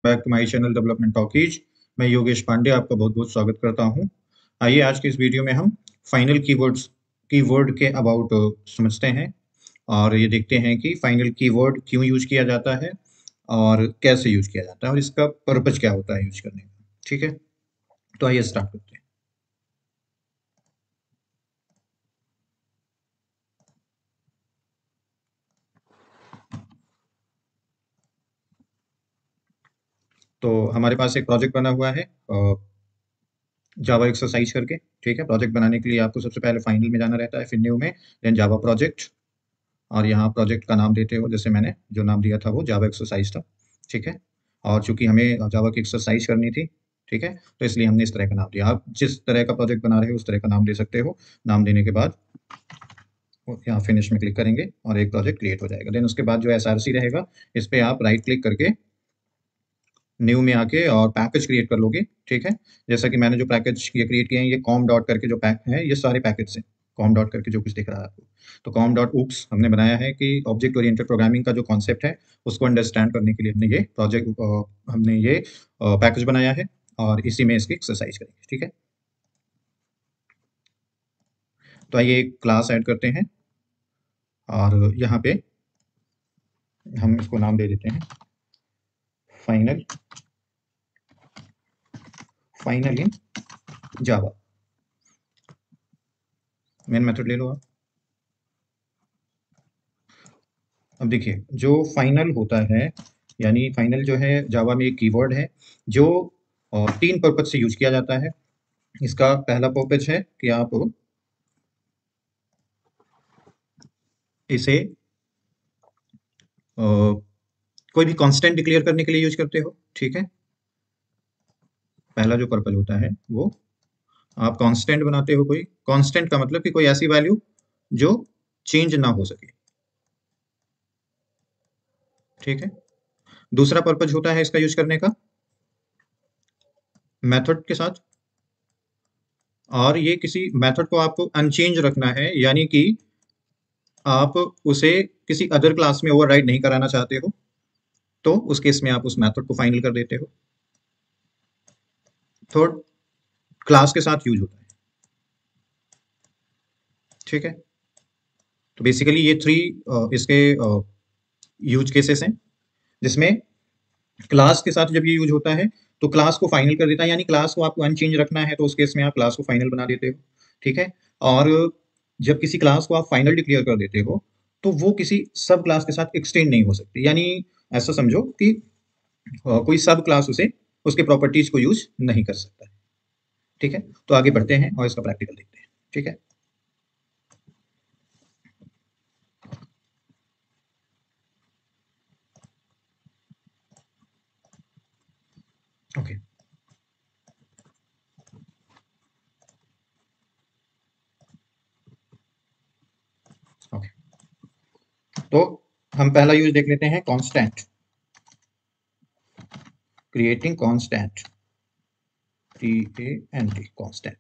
Back to my channel development talkies. मैं योगेश पांडे आपका बहुत बहुत स्वागत करता हूं। आइए आज के इस वीडियो में हम फाइनल कीवर्ड के अबाउट समझते हैं और ये देखते हैं कि फाइनल कीवर्ड क्यों यूज किया जाता है और कैसे यूज किया जाता है और इसका पर्पज क्या होता है यूज करने का। ठीक है, तो आइए स्टार्ट करते हैं। तो हमारे पास एक प्रोजेक्ट बना हुआ है जावा एक्सरसाइज करके। ठीक है, प्रोजेक्ट बनाने के लिए आपको सबसे पहले फाइनल में जाना रहता है, फिर न्यू में, देन जावा प्रोजेक्ट, और यहाँ प्रोजेक्ट का नाम देते हो, जैसे मैंने जो नाम दिया था वो जावा एक्सरसाइज था। ठीक है, और चूंकि हमें जावा की एक्सरसाइज करनी थी, ठीक है, तो इसलिए हमने इस तरह का नाम दिया। आप जिस तरह का प्रोजेक्ट बना रहे हो उस तरह का नाम दे सकते हो। नाम देने के बाद यहाँ फिनिश में क्लिक करेंगे और एक प्रोजेक्ट क्रिएट हो जाएगा। देन उसके बाद जो एसआरसी रहेगा, इस पर आप राइट क्लिक करके न्यू में आके और पैकेज क्रिएट कर लोगे। ठीक है, जैसा कि मैंने जो पैकेज ये क्रिएट किए हैं, ये कॉम डॉट करके जो पैक है, ये सारे पैकेज हैं कॉम डॉट करके, जो कुछ दिख रहा है आपको। तो कॉम डॉट ऊप्स हमने बनाया है कि ऑब्जेक्ट ओरिएंटेड प्रोग्रामिंग का जो कॉन्सेप्ट है उसको अंडरस्टैंड करने के लिए हमने ये पैकेज बनाया है और इसी में इसकी एक्सरसाइज करेंगे। ठीक है, तो आइए एक क्लास ऐड करते हैं और यहाँ पे हम इसको नाम दे देते हैं final final in Java. Main method ले लो आप। अब देखिए, जो फाइनल होता है, यानी फाइनल जो है जावा में एक कीवर्ड है जो तीन पर्पज से यूज किया जाता है। इसका पहला पर्पज है कि आप इसे कोई भी कांस्टेंट डिक्लेयर करने के लिए यूज करते हो। ठीक है, पहला जो पर्पज होता है वो आप कांस्टेंट बनाते हो। कोई कांस्टेंट का मतलब कि कोई ऐसी वैल्यू जो चेंज ना हो सके। ठीक है, दूसरा पर्पज होता है इसका यूज करने का मेथड के साथ, और ये किसी मेथड को आपको अनचेंज रखना है, यानी कि आप उसे किसी अदर क्लास में ओवरराइड नहीं कराना चाहते हो, तो उस केस में आप उस मेथड को फाइनल कर देते हो। थर्ड, क्लास के साथ यूज होता है। ठीक है, तो बेसिकली ये थ्री इसके यूज केसेस हैं, जिसमें क्लास के साथ जब ये यूज होता है तो क्लास को फाइनल कर देता है, यानी क्लास को आपको अनचेंज रखना है तो उस केस में आप क्लास को फाइनल बना देते हो। ठीक है, और जब किसी क्लास को आप फाइनल डिक्लेयर कर देते हो तो वो किसी सब क्लास के साथ एक्सटेंड नहीं हो सकती, यानी ऐसा समझो कि कोई सब क्लास उसे उसके प्रॉपर्टीज को यूज नहीं कर सकता। ठीक है, तो आगे बढ़ते हैं और इसका प्रैक्टिकल देखते हैं। ठीक है, ओके ओके, तो हम पहला यूज देख लेते हैं, constant. Creating constant, CANT, constant.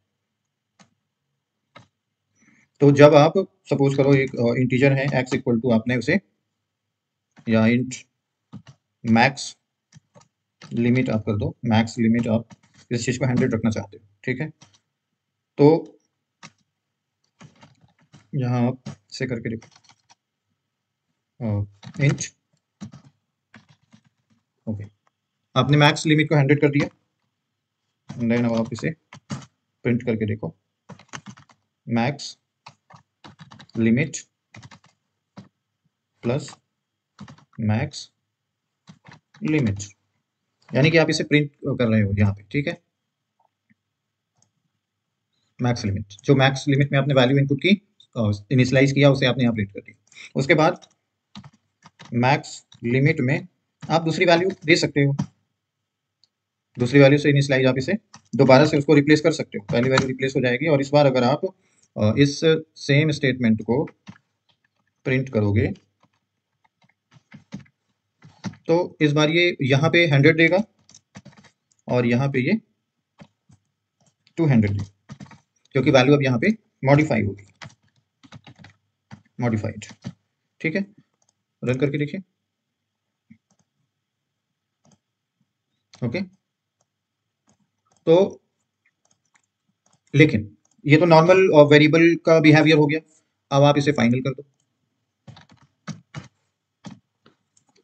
तो जब आप सपोज करो एक इंटीजर है x इक्वल टू, आपने उसे या इंट मैक्स लिमिट आप कर दो, मैक्स लिमिट आप इस चीज को 100 रखना चाहते हो। ठीक है, तो यहाँ आप से करके देखो, इंट, ओके, आपने मैक्स लिमिट को 100 कर दिया। देन अब आप इसे प्रिंट करके देखो, max limit plus max limit, यानी कि आप इसे प्रिंट कर रहे हो यहाँ पे। ठीक है, मैक्स लिमिट, जो मैक्स लिमिट में आपने वैल्यू इनपुट की, इनिशियलाइज किया, उसे आपने यहाँ प्रिंट कर दिया। उसके बाद मैक्स लिमिट में आप दूसरी वैल्यू दे सकते हो, दूसरी वैल्यू से इनिशियलाइज आप इसे दोबारा से उसको रिप्लेस कर सकते हो, पहली वैल्यू रिप्लेस हो जाएगी। और इस बार अगर आप इस सेम स्टेटमेंट को प्रिंट करोगे तो इस बार ये यहाँ पे 100 देगा और यहाँ पे ये 200 देगा, क्योंकि वैल्यू अब यहाँ पे मॉडिफाई होगी, मॉडिफाइड। ठीक है, रन करके देखिए। ओके। तो लेकिन ये तो नॉर्मल वेरिएबल का बिहेवियर हो गया। अब आप इसे फाइनल कर दो।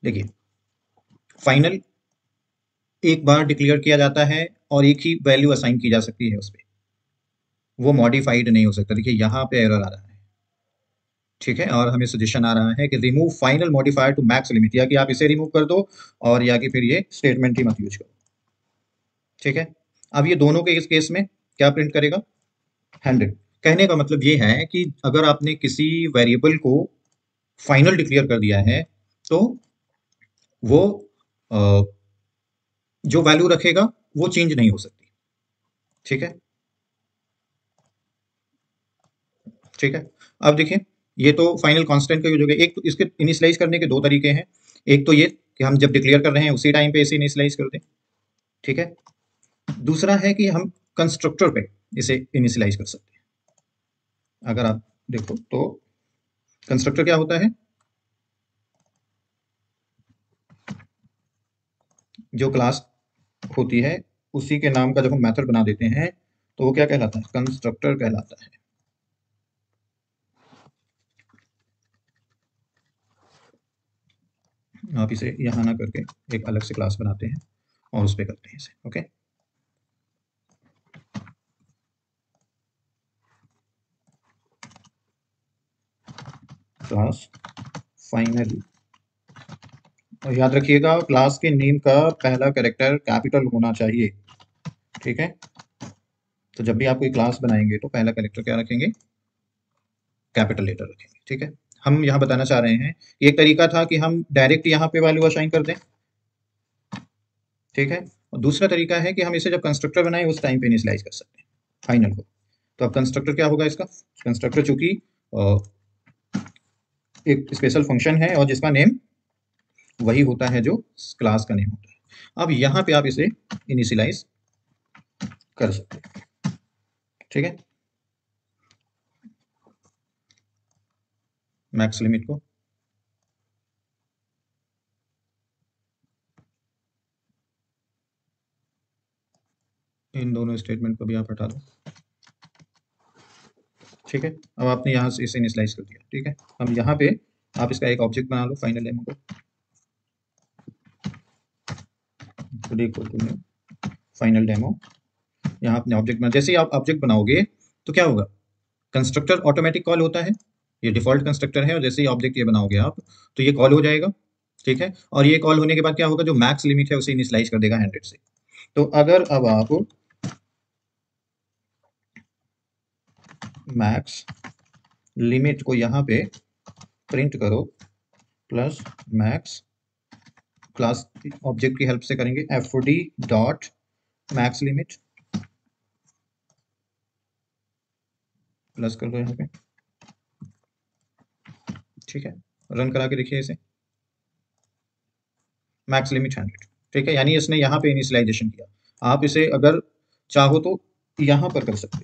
देखिए, फाइनल एक बार डिक्लेयर किया जाता है और एक ही वैल्यू असाइन की जा सकती है उस पर, वो मॉडिफाइड नहीं हो सकता। देखिए यहाँ पे एरर आ रहा है, ठीक है, और हमें सजेशन आ रहा है कि remove final modifier to max limit, या कि आप इसे रिमूव कर दो और या कि फिर ये स्टेटमेंट ही मत यूज करो, ठीक है। अब ये दोनों के इस केस में क्या प्रिंट करेगा? 100। कहने का मतलब ये है कि अगर आपने किसी वेरिएबल को फाइनल डिक्लेयर कर दिया है तो वो अ, जो वैल्यू रखेगा वो चेंज नहीं हो सकती, ठीक है। ठीक है, अब देखिए, ये तो फाइनल कांस्टेंट का यूज हो गया। एक तो इसके इनिशियलाइज करने के दो तरीके हैं। एक तो ये कि हम जब डिक्लेयर कर रहे हैं उसी टाइम पे इसे इनिशियलाइज कर दें, ठीक है। दूसरा है कि हम कंस्ट्रक्टर पे इसे इनिशियलाइज कर सकते हैं। अगर आप देखो तो कंस्ट्रक्टर क्या होता है? जो क्लास होती है उसी के नाम का जब हम मेथड बना देते हैं तो वो क्या कहलाता है? कंस्ट्रक्टर कहलाता है। आप इसे यहाँ ना करके एक अलग से क्लास बनाते हैं और उस पर करते हैं इसे, ओके। क्लास फाइनल, और याद रखिएगा क्लास के नेम का पहला कैरेक्टर कैपिटल होना चाहिए, ठीक है। तो जब भी आप कोई क्लास बनाएंगे तो पहला कैरेक्टर क्या रखेंगे? कैपिटल लेटर रखेंगे, ठीक है। हम यहाँ बताना चाह रहे हैं, एक तरीका था कि हम डायरेक्ट यहाँ पे वैल्यू असाइन कर दें, ठीक है। और दूसरा तरीका है कि हम इसे जब कंस्ट्रक्टर बनाए उस टाइम पे इनिशियलाइज कर सकते हैं फाइनल को। तो अब कंस्ट्रक्टर क्या होगा इसका? कंस्ट्रक्टर चूंकि एक स्पेशल फंक्शन है और जिसका नेम वही होता है जो क्लास का नेम होता है। अब यहाँ पे आप इसे इनिशियलाइज कर सकते हैं, ठीक है, मैक्स लिमिट को। इन दोनों स्टेटमेंट को भी आप हटा दो, ठीक है। अब आपने यहाँ से इसे इनिशियलाइज कर दिया, ठीक है। हम यहाँ पे आप इसका एक ऑब्जेक्ट बना लो फाइनल डेमो को, फाइनल डेमो। यहाँ अपने ऑब्जेक्ट बना, जैसे ही आप ऑब्जेक्ट बनाओगे तो क्या होगा? कंस्ट्रक्टर ऑटोमेटिक कॉल होता है, ये डिफॉल्ट कंस्ट्रक्टर है, और जैसे ही ऑब्जेक्ट ये बनाओगे आप तो ये कॉल हो जाएगा, ठीक है। और ये कॉल होने के बाद क्या होगा? जो मैक्स लिमिट है उसे इनिशियलाइज कर देगा 100 से। तो अगर अब आप मैक्स लिमिट को यहाँ पे प्रिंट करो प्लस मैक्स, क्लास ऑब्जेक्ट की हेल्प से करेंगे, fd dot max limit plus कर दो यहाँ पे, ठीक है। रन करा के देखिए इसे, मैक्स लिमिट 100, ठीक है। यानी इसने यहाँ पे इनिशियलाइजेशन किया। आप इसे अगर चाहो तो यहाँ पर कर सकते हो,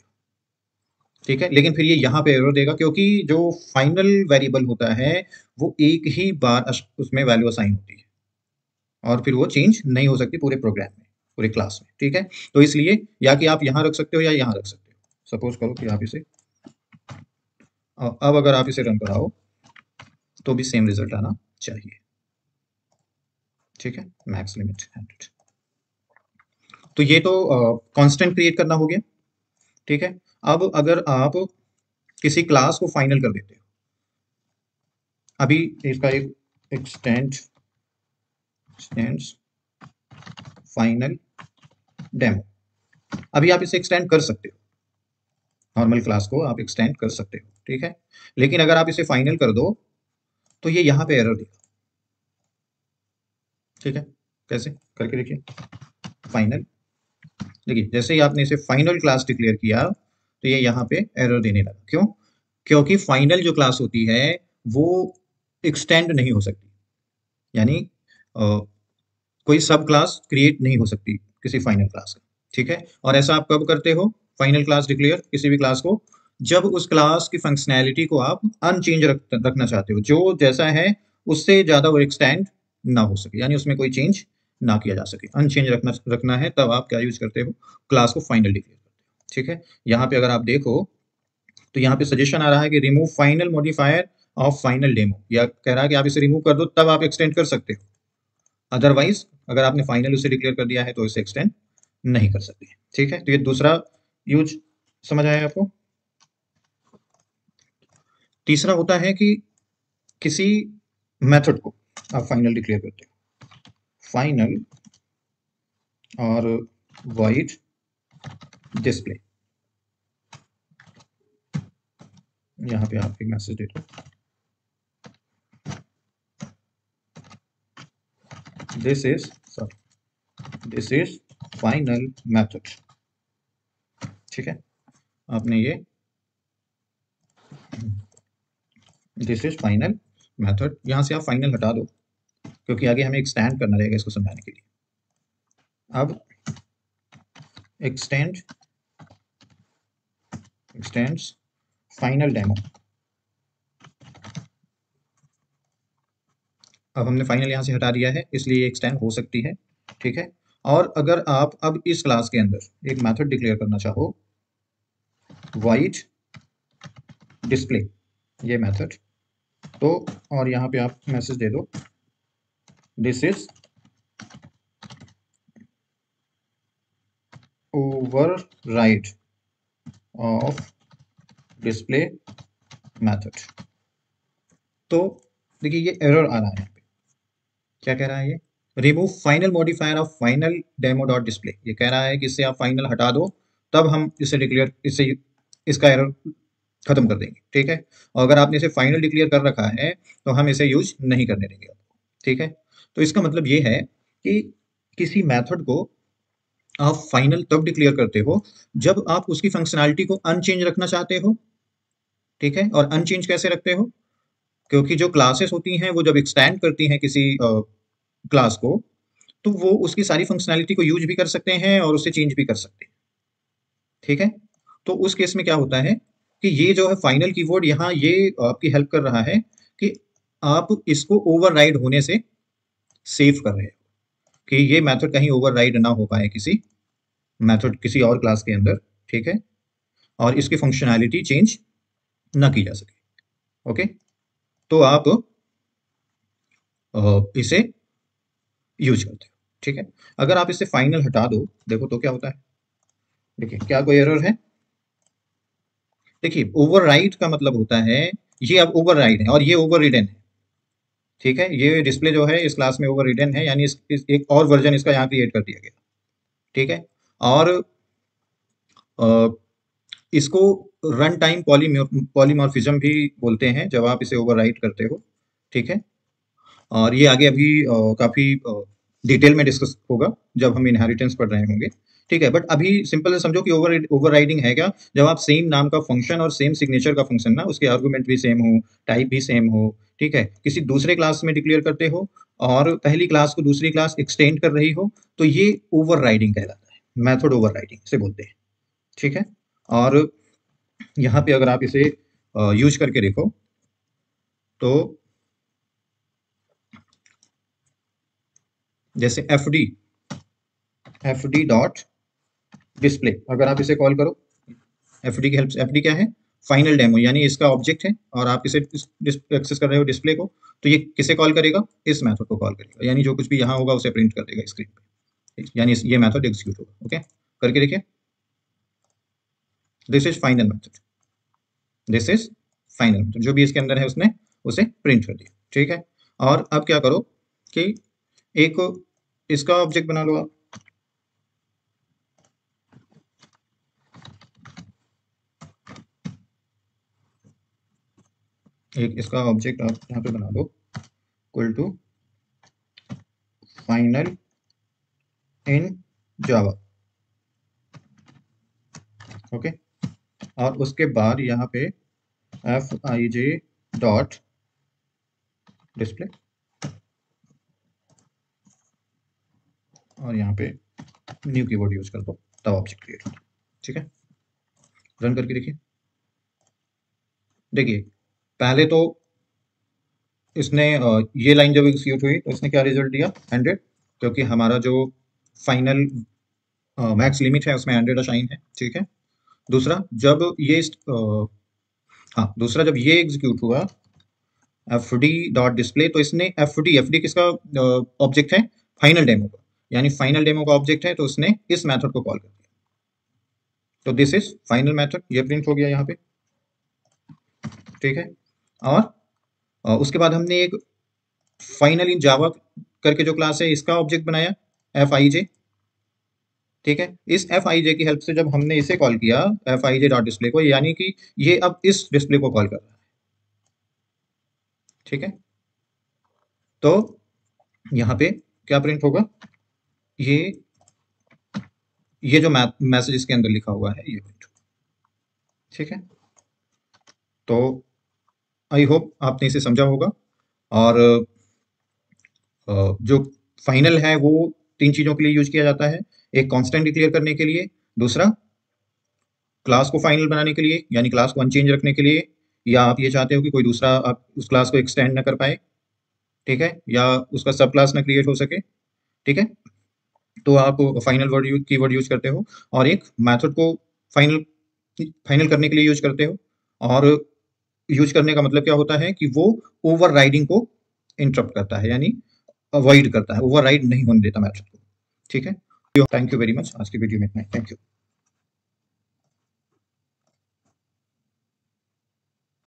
ठीक है, लेकिन फिर ये यहाँ पे एरर देगा क्योंकि जो फाइनल वेरिएबल होता है वो एक ही बार उसमें वैल्यू असाइन होती है और फिर वो चेंज नहीं हो सकती पूरे प्रोग्राम में, पूरे क्लास में, ठीक है। तो इसलिए या कि आप यहाँ रख सकते हो या यहाँ रख सकते हो। सपोज करो कि आप इसे, अब अगर आप इसे रन कराओ तो भी सेम रिजल्ट आना चाहिए, ठीक है, मैक्स लिमिट 100। तो ये तो कांस्टेंट क्रिएट करना हो गया, ठीक है। अब अगर आप किसी क्लास को फाइनल कर देते हो, अभी इसका एक एक्सटेंड फाइनल डेमो, अभी आप इसे एक्सटेंड कर सकते हो, नॉर्मल क्लास को आप एक्सटेंड कर सकते हो, ठीक है। लेकिन अगर आप इसे फाइनल कर दो तो ये यहाँ पे एरर देगा, ठीक है। कैसे करके देखिए, फाइनल, देखिए जैसे ही आपने इसे फाइनल क्लास डिक्लेयर किया तो ये यहाँ पे एरर देने लगा। क्यों? क्योंकि फाइनल जो क्लास होती है वो एक्सटेंड नहीं हो सकती, यानी कोई सब क्लास क्रिएट नहीं हो सकती किसी फाइनल क्लास का, ठीक है। और ऐसा आप कब करते हो फाइनल क्लास डिक्लेयर किसी भी क्लास को? जब उस क्लास की फंक्शनैलिटी को आप अनचेंज रखना चाहते हो, जो जैसा है उससे ज़्यादा वो एक्सटेंड ना हो सके, यानी उसमें कोई चेंज ना किया जा सके, अनचेंज रखना रखना है, तब आप क्या यूज करते हो, क्लास को फाइनल डिक्लेयर करते हो। ठीक है, यहाँ पे अगर आप देखो तो यहाँ पे सजेशन आ रहा है कि remove final modifier of final demo, या कह रहा है कि आप इसे रिमूव कर दो तब आप एक्सटेंड कर सकते हो, अदरवाइज अगर आपने फाइनल उसे डिक्लेयर कर दिया है तो इसे एक्सटेंड नहीं कर सकते। ठीक है, तो ये दूसरा यूज समझ आया आपको। तीसरा होता है कि किसी मेथड को आप फाइनल डिक्लेयर करते हो, फाइनल और वॉइड डिस्प्ले, यहाँ पे आप एक मैसेज दे दो, this is sorry this is final method. ठीक है, आपने ये दिस इज फाइनल मेथड, यहाँ से आप फाइनल हटा दो क्योंकि आगे हमें एक्सटेंड करना रहेगा इसको समझाने के लिए। अब एक्सटेंड एक्सटेंड्स फाइनल डेमो, अब हमने फाइनल यहाँ से हटा दिया है इसलिए ये एक्सटेंड हो सकती है। ठीक है, और अगर आप अब इस क्लास के अंदर एक मेथड डिक्लेयर करना चाहो, वाइड डिस्प्ले ये मेथड, तो और यहाँ पे आप मैसेज दे दो, this is override of display method. तो देखिए ये एरर आ रहा है यहाँ पे, क्या कह रहा है ये, remove final modifier of final demo dot display, ये कह रहा है कि इससे आप फाइनल हटा दो तब हम इसे डिक्लेयर इसे इसका एरर खत्म कर देंगे। ठीक है, और अगर आपने इसे फाइनल डिक्लेयर कर रखा है तो हम इसे यूज नहीं करने देंगे आपको। ठीक है, तो इसका मतलब ये है कि किसी मेथड को आप फाइनल तब डिक्लेयर करते हो जब आप उसकी फंक्शनैलिटी को अनचेंज रखना चाहते हो। ठीक है, और अनचेंज कैसे रखते हो, क्योंकि जो क्लासेस होती हैं वो जब एक्सटेंड करती हैं किसी क्लास को, तो वो उसकी सारी फंक्शनैलिटी को यूज भी कर सकते हैं और उसे चेंज भी कर सकते हैं। ठीक है, तो उस केस में क्या होता है कि ये जो है फाइनल कीवर्ड यहाँ ये आपकी हेल्प कर रहा है कि आप इसको ओवरराइड होने से सेव कर रहे हो, कि ये मेथड कहीं ओवरराइड ना हो पाए किसी मेथड किसी और क्लास के अंदर। ठीक है, और इसकी फंक्शनैलिटी चेंज ना की जा सके। ओके, तो आप इसे यूज करते हो। ठीक है, अगर आप इसे फाइनल हटा दो, देखो तो क्या होता है, देखिए क्या कोई एरर है, देखिए ओवरराइड का मतलब होता है ये अब ओवरराइड है और ये ओवररिडन है। ठीक है, ये डिस्प्ले जो है इस क्लास में ओवररिडन है, यानी एक और वर्जन इसका यहाँ क्रिएट कर दिया गया। ठीक है, और अ, इसको रन टाइम पॉलीमॉर्फिज्म भी बोलते हैं जब आप इसे ओवरराइड करते हो। ठीक है, और ये आगे अभी काफी डिटेल में डिस्कस होगा जब हम इनहेरिटेंस पढ़ रहे होंगे। ठीक है, बट अभी सिंपल से समझो कि ओवरराइडिंग है क्या, जब आप सेम नाम का फंक्शन और सेम सिग्नेचर का फंक्शन ना, उसके आर्गुमेंट भी सेम हो, टाइप भी सेम हो, ठीक है, किसी दूसरे क्लास में डिक्लेयर करते हो और पहली क्लास को दूसरी क्लास एक्सटेंड कर रही हो, तो ये ओवरराइडिंग कहलाता है, मेथड ओवरराइडिंग से बोलते हैं। ठीक है, और यहाँ पे अगर आप इसे यूज करके देखो तो जैसे एफ डी डॉट डिस्प्ले, अगर आप इसे कॉल करो, एफडी की हेल्प, एफडी क्या है, फाइनल डेमो, यानी इसका ऑब्जेक्ट है और आप इसे एक्सेस कर रहे हो डिस्प्ले को, तो ये किसे कॉल करेगा, इस मेथड को कॉल करेगा, यानी जो कुछ भी यहाँ होगा उसे प्रिंट कर देगा स्क्रीन पे, यानी ये मेथड एग्जीक्यूट होगा। ओके, करके देखिए, this is final method, this is final method, जो भी इसके अंदर है उसने उसे प्रिंट कर दिया। ठीक है, और अब क्या करो कि एक इसका ऑब्जेक्ट बना लो आप, एक इसका ऑब्जेक्ट आप यहाँ पे बना दो, equal to final in Java. Okay, और उसके बाद यहाँ पे F I J dot display, और यहाँ पे न्यू कीवर्ड यूज कर दो, तब ऑब्जेक्ट क्रिएट होता है। ठीक है, रन करके देखिए, देखिए पहले तो इसने ये लाइन जब एग्जीक्यूट हुई तो इसने क्या रिजल्ट दिया, 100, क्योंकि हमारा जो फाइनल मैक्स लिमिट है उसमें 100 असाइन है, ठीक है। दूसरा जब ये हाँ, दूसरा जब ये एग्जीक्यूट हुआ एफ डी डॉट डिस्प्ले, तो इसने एफ डी किसका ऑब्जेक्ट है? फाइनल डेमो का, यानी फाइनल डेमो का ऑब्जेक्ट है, तो उसने इस मेथड को कॉल कर दिया। तो दिस इज फाइनल मेथड, ये प्रिंट हो गया यहाँ पे, ठीक है। और उसके बाद हमने एक फाइनल इन जावा करके जो क्लास है इसका ऑब्जेक्ट बनाया एफ आई जे, ठीक है। इस एफ आई जे की हेल्प से जब हमने इसे कॉल किया F I J dot display को, यानी कि ये अब इस डिस्प्ले को कॉल कर रहा है, ठीक है। तो यहाँ पे क्या प्रिंट होगा? ये ये जो मैसेज इसके अंदर लिखा हुआ है ये प्रिंट, ठीक है। तो आई होप आपने इसे समझा होगा। और जो फाइनल है वो 3 चीजों के लिए यूज किया जाता है। एक कांस्टेंट डिक्लेयर करने के लिए, दूसरा क्लास को फाइनल बनाने के लिए यानी क्लास को अनचेंज रखने के लिए, या आप ये चाहते हो कि कोई दूसरा आप उस क्लास को एक्सटेंड ना कर पाए, ठीक है, या उसका सब क्लास ना क्रिएट हो सके, ठीक है, तो आप final word use keyword use करते हो। और एक मेथड को फाइनल फाइनल करने के लिए यूज करते हो। और यूज करने का मतलब क्या होता है कि वो ओवरराइडिंग को इंटरप्ट करता है, यानी अवॉइड करता है, ओवरराइड नहीं होने देता मेथड को, ठीक है। थैंक यू वेरी मच, आज की वीडियो में इतना ही, थैंक यू।